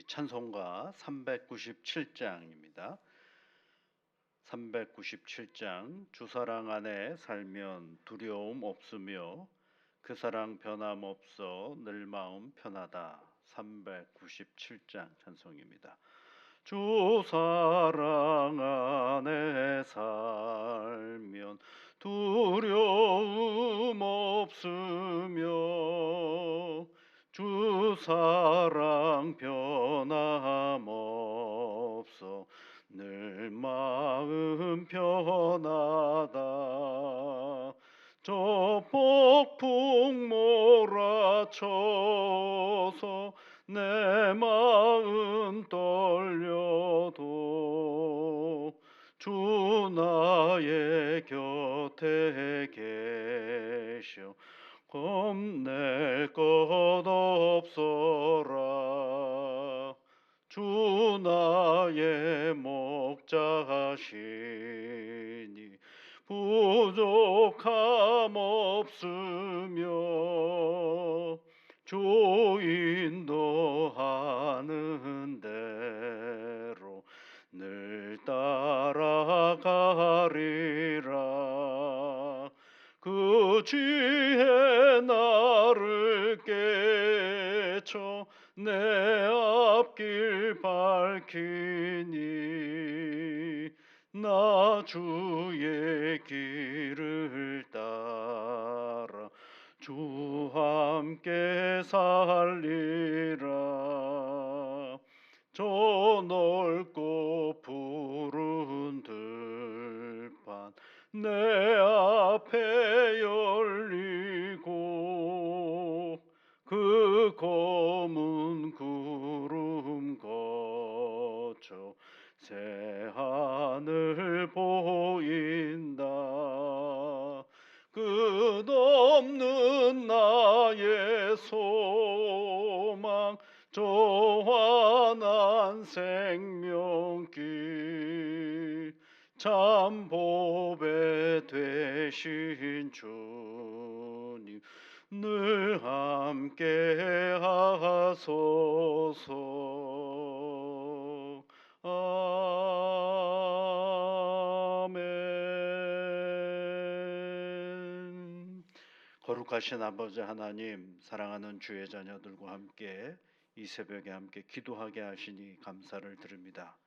찬송가 397장입니다. 397장 주 사랑 안에 살면 두려움 없으며 그 사랑 변함없어 늘 마음 편하다. 397장 찬송입니다. 주 사랑 안에 살면 두려움 없으며 주 사랑 변함없어 늘 마음 편하다. 저 폭풍 몰아쳐서 내 마음 떨려도 주 나의 곁에 계셔 겁낼 것 없어라. 주 나의 목자시니 부족함 없으며 주 인도하는 대로 늘 따라가리라. 그 지혜 나를 깨쳐 내 앞길 밝히니 나 주의 길을 따라 주 함께 살리라. 저 넓고 푸른 들판 내 앞에 열리고 그 검은 구름 거쳐 새하늘 보인다. 끝없는 나의 소망 저 환한 생명길 참 보배 되신 주님 늘 함께 하소서. 아멘. 거룩하신 아버지 하나님, 사랑하는 주의 자녀들과 함께 이 새벽에 함께 기도하게 하시니 감사를 드립니다.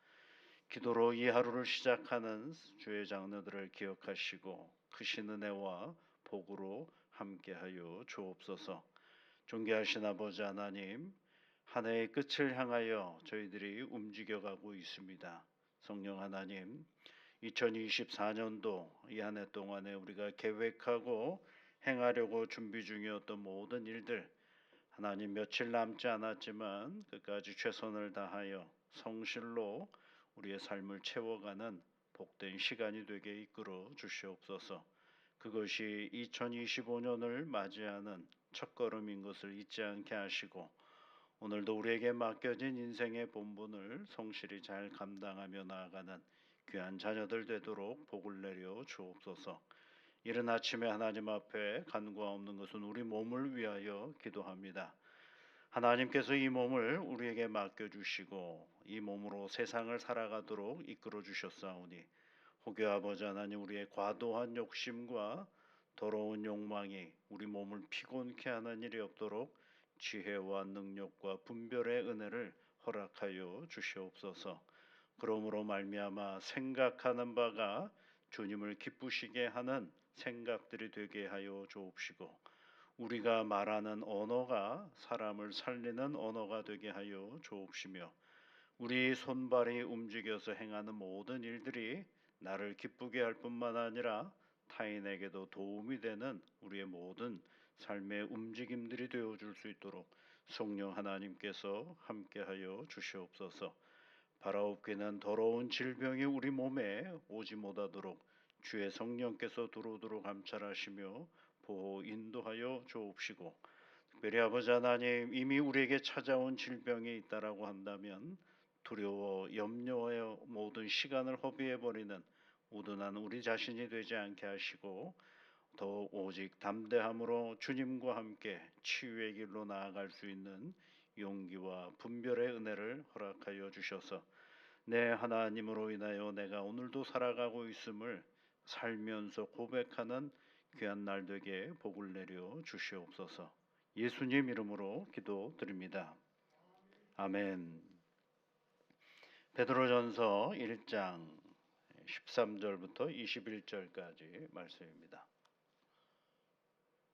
기도로 이 하루를 시작하는 주의 장로들을 기억하시고 크신 은혜와 복으로 함께하여 주옵소서. 존귀하신 아버지 하나님, 한 해의 끝을 향하여 저희들이 움직여가고 있습니다. 성령 하나님, 2024년도 이 한 해 동안에 우리가 계획하고 행하려고 준비 중이었던 모든 일들, 하나님 며칠 남지 않았지만 끝까지 최선을 다하여 성실로 우리의 삶을 채워가는 복된 시간이 되게 이끌어 주시옵소서. 그것이 2025년을 맞이하는 첫걸음인 것을 잊지 않게 하시고 오늘도 우리에게 맡겨진 인생의 본분을 성실히 잘 감당하며 나아가는 귀한 자녀들 되도록 복을 내려 주옵소서. 이른 아침에 하나님 앞에 간구가 없는 것은 우리 몸을 위하여 기도합니다. 하나님께서 이 몸을 우리에게 맡겨주시고 이 몸으로 세상을 살아가도록 이끌어 주셨사오니 혹여 아버지 하나님 우리의 과도한 욕심과 더러운 욕망이 우리 몸을 피곤케 하는 일이 없도록 지혜와 능력과 분별의 은혜를 허락하여 주시옵소서. 그러므로 말미암아 생각하는 바가 주님을 기쁘시게 하는 생각들이 되게 하여 주옵시고 우리가 말하는 언어가 사람을 살리는 언어가 되게 하여 주옵시며 우리 손발이 움직여서 행하는 모든 일들이 나를 기쁘게 할 뿐만 아니라 타인에게도 도움이 되는 우리의 모든 삶의 움직임들이 되어줄 수 있도록 성령 하나님께서 함께하여 주시옵소서. 바라옵기는 더러운 질병이 우리 몸에 오지 못하도록 주의 성령께서 들어오도록 감찰하시며 보호 인도하여 주옵시고 특별히 아버지 하나님 이미 우리에게 찾아온 질병이 있다라고 한다면 두려워 염려하여 모든 시간을 허비해버리는 우둔한 우리 자신이 되지 않게 하시고 더 오직 담대함으로 주님과 함께 치유의 길로 나아갈 수 있는 용기와 분별의 은혜를 허락하여 주셔서 내 하나님으로 인하여 내가 오늘도 살아가고 있음을 살면서 고백하는 귀한 날 되게 복을 내려 주시옵소서. 예수님 이름으로 기도드립니다. 아멘. 베드로전서 1장 13절부터 21절까지 말씀입니다.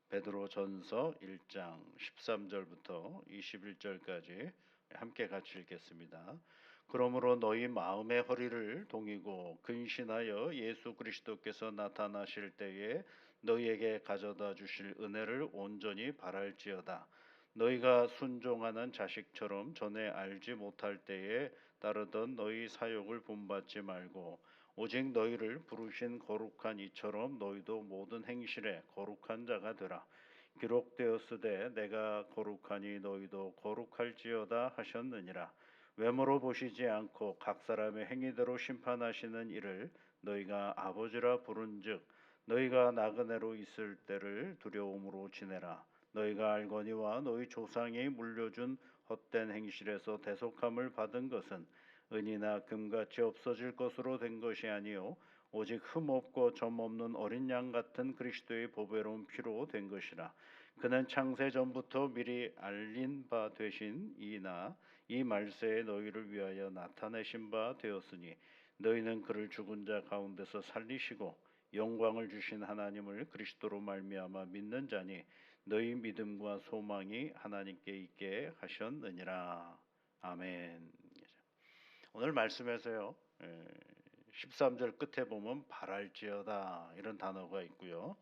베드로전서 1장 13절부터 21절까지 함께 같이 읽겠습니다. 그러므로 너희 마음의 허리를 동이고 근신하여 예수 그리스도께서 나타나실 때에 너희에게 가져다 주실 은혜를 온전히 바랄지어다. 너희가 순종하는 자식처럼 전에 알지 못할 때에 따르던 너희 사욕을 본받지 말고 오직 너희를 부르신 거룩한 이처럼 너희도 모든 행실에 거룩한 자가 되라. 기록되었으되 내가 거룩하니 너희도 거룩할지어다 하셨느니라. 외모로 보시지 않고 각 사람의 행위대로 심판하시는 이를 너희가 아버지라 부른즉 너희가 나그네로 있을 때를 두려움으로 지내라. 너희가 알거니와 너희 조상이 물려준 헛된 행실에서 대속함을 받은 것은 은이나 금같이 없어질 것으로 된 것이 아니요 오직 흠없고 점없는 어린 양 같은 그리스도의 보배로운 피로 된 것이라. 그는 창세 전부터 미리 알린 바 되신 이나 이 말세에 너희를 위하여 나타내신 바 되었으니 너희는 그를 죽은 자 가운데서 살리시고 영광을 주신 하나님을 그리스도로 말미암아 믿는 자니 너희 믿음과 소망이 하나님께 있게 하셨느니라. 아멘. 오늘 말씀에서요 13절 끝에 보면 바랄지어다 이런 단어가 있고요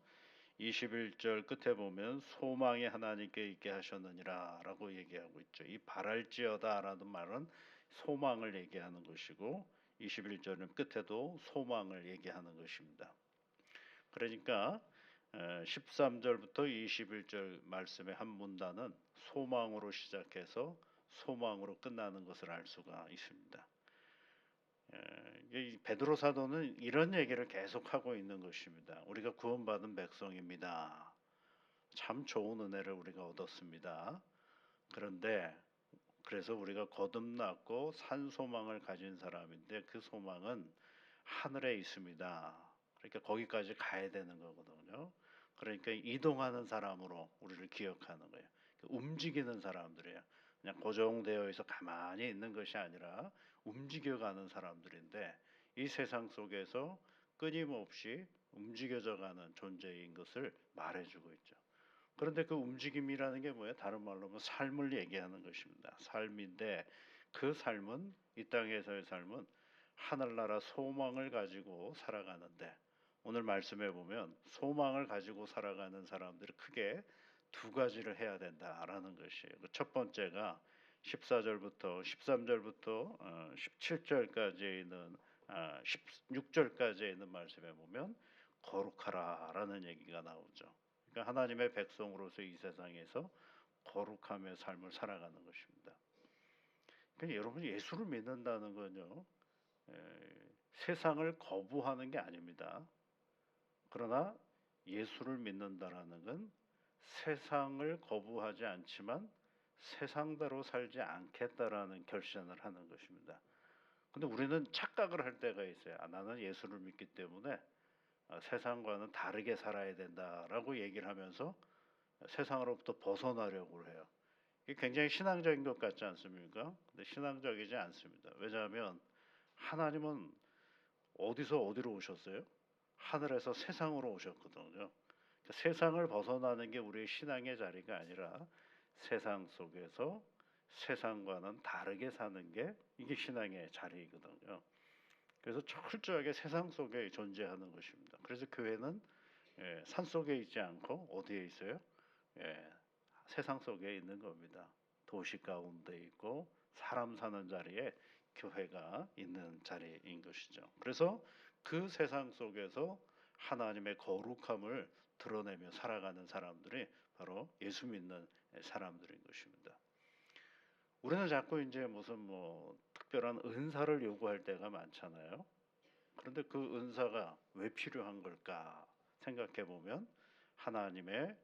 21절 끝에 보면 소망이 하나님께 있게 하셨느니라 라고 얘기하고 있죠. 이 바랄지어다 라는 말은 소망을 얘기하는 것이고 21절은 끝에도 소망을 얘기하는 것입니다. 그러니까 13절부터 21절 말씀의 한 문단은 소망으로 시작해서 소망으로 끝나는 것을 알 수가 있습니다. 베드로 사도는 이런 얘기를 계속하고 있는 것입니다. 우리가 구원받은 백성입니다. 참 좋은 은혜를 우리가 얻었습니다. 그런데 그래서 우리가 거듭났고 산 소망을 가진 사람인데 그 소망은 하늘에 있습니다. 그러니까 거기까지 가야 되는 거거든요. 그러니까 이동하는 사람으로 우리를 기억하는 거예요. 움직이는 사람들이에요. 그냥 고정되어 있어 가만히 있는 것이 아니라 움직여가는 사람들인데 이 세상 속에서 끊임없이 움직여져가는 존재인 것을 말해주고 있죠. 그런데 그 움직임이라는 게 뭐예요? 다른 말로 하면 삶을 얘기하는 것입니다. 삶인데 그 삶은 이 땅에서의 삶은 하늘나라 소망을 가지고 살아가는데 오늘 말씀해 보면 소망을 가지고 살아가는 사람들이 크게 두 가지를 해야 된다라는 것이에요. 첫 번째가 14절부터 13절부터 17절까지 있는 16절까지 있는 말씀에 보면 거룩하라라는 얘기가 나오죠. 그러니까 하나님의 백성으로서 이 세상에서 거룩함의 삶을 살아가는 것입니다. 그러니까 여러분 예수를 믿는다는 건요. 세상을 거부하는 게 아닙니다. 그러나 예수를 믿는다라는 건 세상을 거부하지 않지만 세상대로 살지 않겠다라는 결심을 하는 것입니다. 근데 우리는 착각을 할 때가 있어요. 나는 예수를 믿기 때문에 세상과는 다르게 살아야 된다라고 얘기를 하면서 세상으로부터 벗어나려고 해요. 이게 굉장히 신앙적인 것 같지 않습니까? 근데 신앙적이지 않습니다. 왜냐하면 하나님은 어디서 어디로 오셨어요? 하늘에서 세상으로 오셨거든요. 그러니까 세상을 벗어나는 게 우리의 신앙의 자리가 아니라 세상 속에서 세상과는 다르게 사는 게 이게 신앙의 자리이거든요. 그래서 철저하게 세상 속에 존재하는 것입니다. 그래서 교회는 산 속에 있지 않고 어디에 있어요? 세상 속에 있는 겁니다. 도시 가운데 있고 사람 사는 자리에 교회가 있는 자리인 것이죠. 그래서 그 세상 속에서 하나님의 거룩함을 드러내며 살아가는 사람들이 바로 예수 믿는 사람들인 것입니다. 우리는 자꾸 이제 무슨 뭐 특별한 은사를 요구할 때가 많잖아요. 그런데 그 은사가 왜 필요한 걸까 생각해 보면 하나님의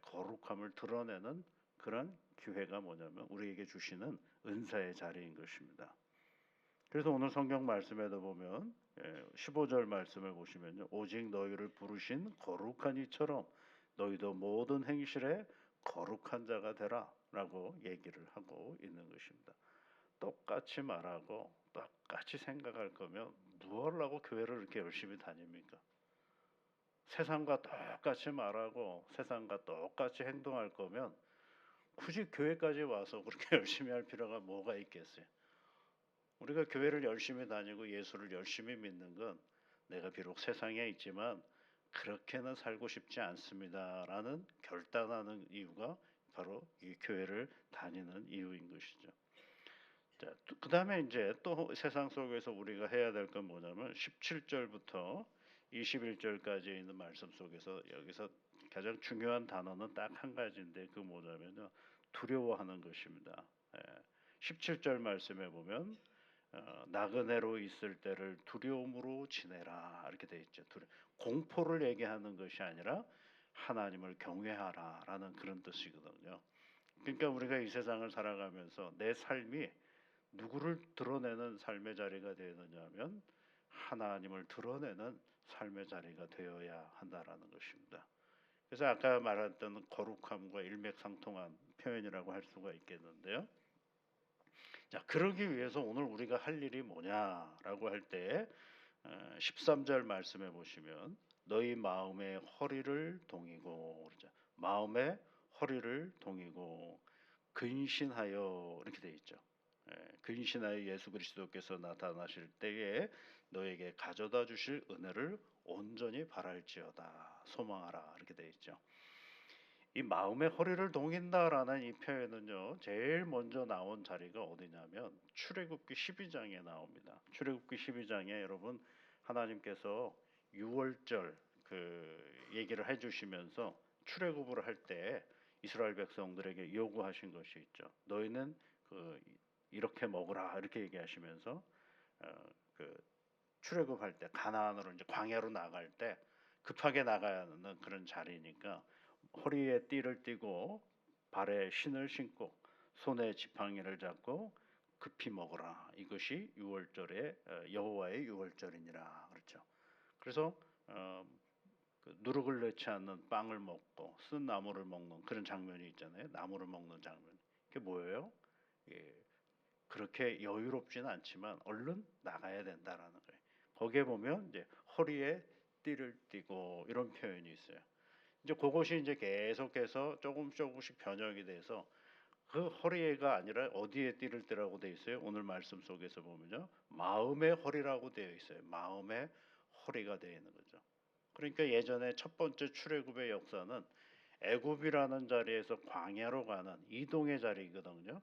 거룩함을 드러내는 그런 기회가 뭐냐면 우리에게 주시는 은사의 자리인 것입니다. 그래서 오늘 성경 말씀에도 보면 15절 말씀을 보시면요. 오직 너희를 부르신 거룩한 이처럼 너희도 모든 행실에 거룩한 자가 되라 라고 얘기를 하고 있는 것입니다. 똑같이 말하고 똑같이 생각할 거면 무엇하고 교회를 이렇게 열심히 다닙니까? 세상과 똑같이 말하고 세상과 똑같이 행동할 거면 굳이 교회까지 와서 그렇게 열심히 할 필요가 뭐가 있겠어요? 우리가 교회를 열심히 다니고 예수를 열심히 믿는 건 내가 비록 세상에 있지만 그렇게는 살고 싶지 않습니다라는 결단하는 이유가 바로 이 교회를 다니는 이유인 것이죠. 자, 그다음에 이제 또 세상 속에서 우리가 해야 될 건 뭐냐면 17절부터 21절까지 있는 말씀 속에서 여기서 가장 중요한 단어는 딱 한 가지인데 그 뭐냐면요. 두려워하는 것입니다. 17절 말씀에 보면 나그네로 있을 때를 두려움으로 지내라 이렇게 돼 있죠. 공포를 얘기하는 것이 아니라 하나님을 경외하라라는 그런 뜻이거든요. 그러니까 우리가 이 세상을 살아가면서 내 삶이 누구를 드러내는 삶의 자리가 되느냐면 하나님을 드러내는 삶의 자리가 되어야 한다라는 것입니다. 그래서 아까 말했던 거룩함과 일맥상통한 표현이라고 할 수가 있겠는데요. 자, 그러기 위해서 오늘 우리가 할 일이 뭐냐라고 할 때 13절 말씀해 보시면 너희 마음의 허리를 동이고 그러죠. 마음의 허리를 동이고 근신하여 이렇게 돼 있죠. 근신하여 예수 그리스도께서 나타나실 때에 너에게 가져다 주실 은혜를 온전히 바랄지어다 소망하라 이렇게 돼 있죠. 이 마음의 허리를 동인다라는 이 표현은요. 제일 먼저 나온 자리가 어디냐면 출애굽기 12장에 나옵니다. 출애굽기 12장에 여러분 하나님께서 6월절 그 얘기를 해 주시면서 출애굽을 할 때 이스라엘 백성들에게 요구하신 것이 있죠. 너희는 그 이렇게 먹으라 이렇게 얘기하시면서 그 출애굽할 때 가나안으로 이제 광야로 나갈 때 급하게 나가야 하는 그런 자리니까 허리에 띠를 띠고 발에 신을 신고 손에 지팡이를 잡고 급히 먹으라. 이것이 유월절의 여호와의 유월절이니라 그렇죠. 그래서 그 누룩을 넣지 않는 빵을 먹고 쓴 나무를 먹는 그런 장면이 있잖아요. 나무를 먹는 장면. 그게 뭐예요? 예, 그렇게 여유롭지는 않지만 얼른 나가야 된다라는 거예요. 거기에 보면 이제 허리에 띠를 띠고 이런 표현이 있어요. 이제 그것이 이제 계속해서 조금씩 변형이 돼서 그 허리가 아니라 어디에 띠를 띠라고 돼 있어요? 오늘 말씀 속에서 보면요. 마음의 허리라고 되어 있어요. 마음의 허리가 되어 있는 거죠. 그러니까 예전에 첫 번째 출애굽의 역사는 애굽이라는 자리에서 광야로 가는 이동의 자리거든요.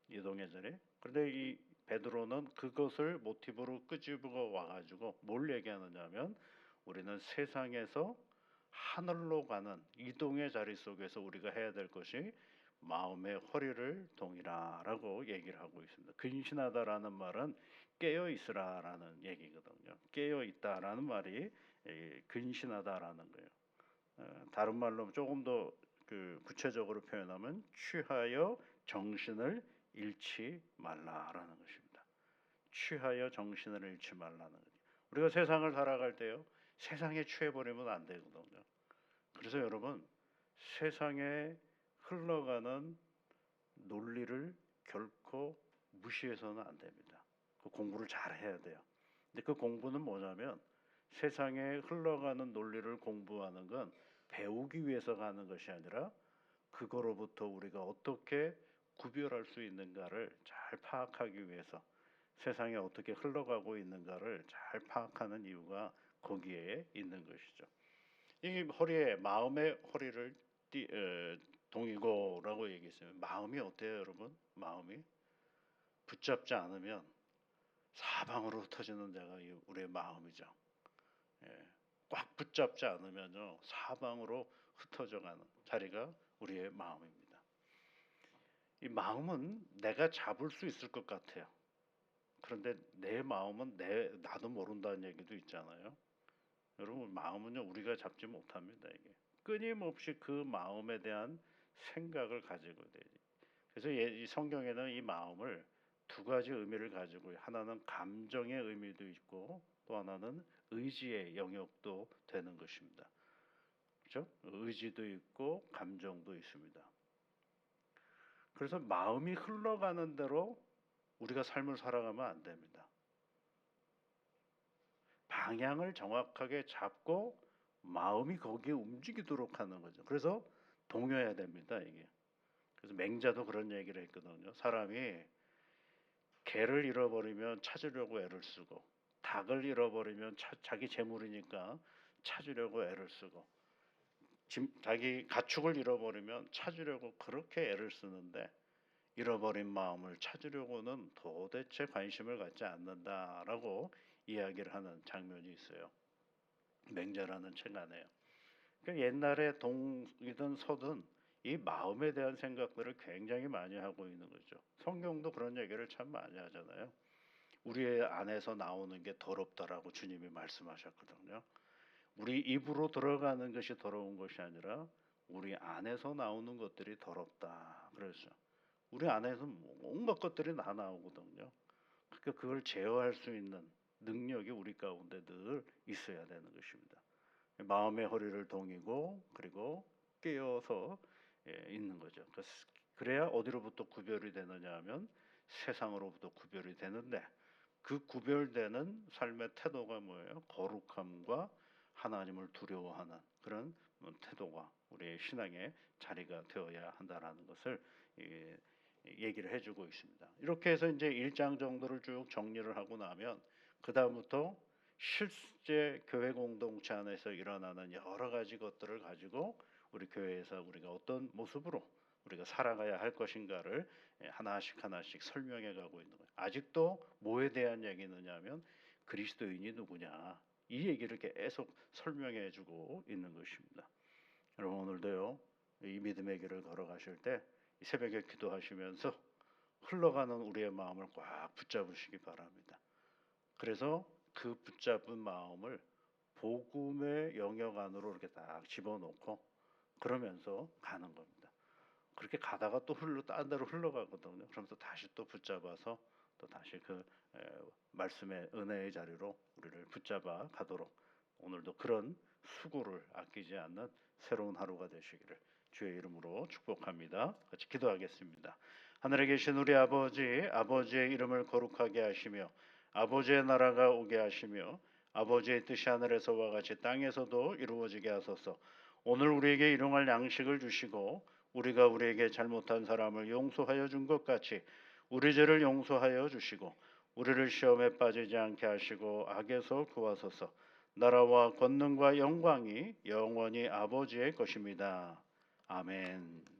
이동의 자리. 그런데 이 베드로는 그것을 모티브로 끄집어 와가지고 뭘 얘기하느냐면 우리는 세상에서 하늘로 가는 이동의 자리 속에서 우리가 해야 될 것이 마음의 허리를 동이라라고 얘기를 하고 있습니다. 근신하다라는 말은 깨어 있으라라는 얘기거든요. 깨어 있다라는 말이 근신하다라는 거예요. 다른 말로 조금 더 그 구체적으로 표현하면 취하여 정신을 잃지 말라라는 것입니다. 취하여 정신을 잃지 말라는 거죠. 우리가 세상을 살아갈 때요. 세상에 취해버리면 안 되거든요. 그래서 여러분 세상에 흘러가는 논리를 결코 무시해서는 안 됩니다. 그 공부를 잘 해야 돼요. 근데 그 공부는 뭐냐면 세상에 흘러가는 논리를 공부하는 건 배우기 위해서 가는 것이 아니라 그거로부터 우리가 어떻게 구별할 수 있는가를 잘 파악하기 위해서 세상에 어떻게 흘러가고 있는가를 잘 파악하는 이유가 거기에 있는 것이죠. 이 허리에 마음의 허리를 동이고라고 얘기했어요. 마음이 어때요, 여러분? 마음이 붙잡지 않으면 사방으로 흩어지는 데가 우리의 마음이죠. 예, 꽉 붙잡지 않으면요 사방으로 흩어져가는 자리가 우리의 마음입니다. 이 마음은 내가 잡을 수 있을 것 같아요. 그런데 내 마음은 나도 모른다는 얘기도 있잖아요. 여러분 마음은요 우리가 잡지 못합니다. 이게 끊임없이 그 마음에 대한 생각을 가지고 돼요. 그래서 이 성경에는 이 마음을 두 가지 의미를 가지고 하나는 감정의 의미도 있고 또 하나는 의지의 영역도 되는 것입니다. 그렇죠? 의지도 있고 감정도 있습니다. 그래서 마음이 흘러가는 대로 우리가 삶을 살아가면 안 됩니다. 방향을 정확하게 잡고 마음이 거기에 움직이도록 하는 거죠. 그래서 동요해야 됩니다, 이게. 그래서 맹자도 그런 얘기를 했거든요. 사람이 개를 잃어버리면 찾으려고 애를 쓰고 닭을 잃어버리면 자기 재물이니까 찾으려고 애를 쓰고 자기 가축을 잃어버리면 찾으려고 그렇게 애를 쓰는데 잃어버린 마음을 찾으려고는 도대체 관심을 갖지 않는다라고 이야기를 하는 장면이 있어요. 맹자라는 책 안에요. 그러니까 옛날에 동이든 서든 이 마음에 대한 생각들을 굉장히 많이 하고 있는 거죠. 성경도 그런 얘기를 참 많이 하잖아요. 우리 안에서 나오는 게 더럽다라고 주님이 말씀하셨거든요. 우리 입으로 들어가는 것이 더러운 것이 아니라 우리 안에서 나오는 것들이 더럽다. 그래서 우리 안에서 온갖 것들이 다 나오거든요. 그러니까 그걸 제어할 수 있는 능력이 우리 가운데 늘 있어야 되는 것입니다. 마음의 허리를 동이고 그리고 깨어서 있는 거죠. 그래야 어디로부터 구별이 되느냐 하면 세상으로부터 구별이 되는데 그 구별되는 삶의 태도가 뭐예요? 거룩함과 하나님을 두려워하는 그런 태도가 우리의 신앙의 자리가 되어야 한다라는 것을 얘기를 해주고 있습니다. 이렇게 해서 이제 1장 정도를 쭉 정리를 하고 나면 그 다음부터 실제 교회 공동체 안에서 일어나는 여러 가지 것들을 가지고 우리 교회에서 우리가 어떤 모습으로 우리가 살아가야 할 것인가를 하나씩 하나씩 설명해 가고 있는 거예요. 아직도 뭐에 대한 얘기느냐면 그리스도인이 누구냐 이 얘기를 계속 설명해 주고 있는 것입니다. 여러분 오늘도요 이 믿음의 길을 걸어가실 때 새벽에 기도하시면서 흘러가는 우리의 마음을 꽉 붙잡으시기 바랍니다. 그래서 그 붙잡은 마음을 복음의 영역 안으로 이렇게 딱 집어넣고 그러면서 가는 겁니다. 그렇게 가다가 또 딴 데로 흘러가거든요. 그러면서 다시 또 붙잡아서 또 다시 그 말씀의 은혜의 자리로 우리를 붙잡아 가도록 오늘도 그런 수고를 아끼지 않는 새로운 하루가 되시기를 주의 이름으로 축복합니다. 같이 기도하겠습니다. 하늘에 계신 우리 아버지, 아버지의 이름을 거룩하게 하시며 아버지의 나라가 오게 하시며 아버지의 뜻이 하늘에서와 같이 땅에서도 이루어지게 하소서. 오늘 우리에게 일용할 양식을 주시고 우리가 우리에게 잘못한 사람을 용서하여 준 것 같이 우리 죄를 용서하여 주시고 우리를 시험에 빠지지 않게 하시고 악에서 구하소서. 나라와 권능과 영광이 영원히 아버지의 것입니다. 아멘.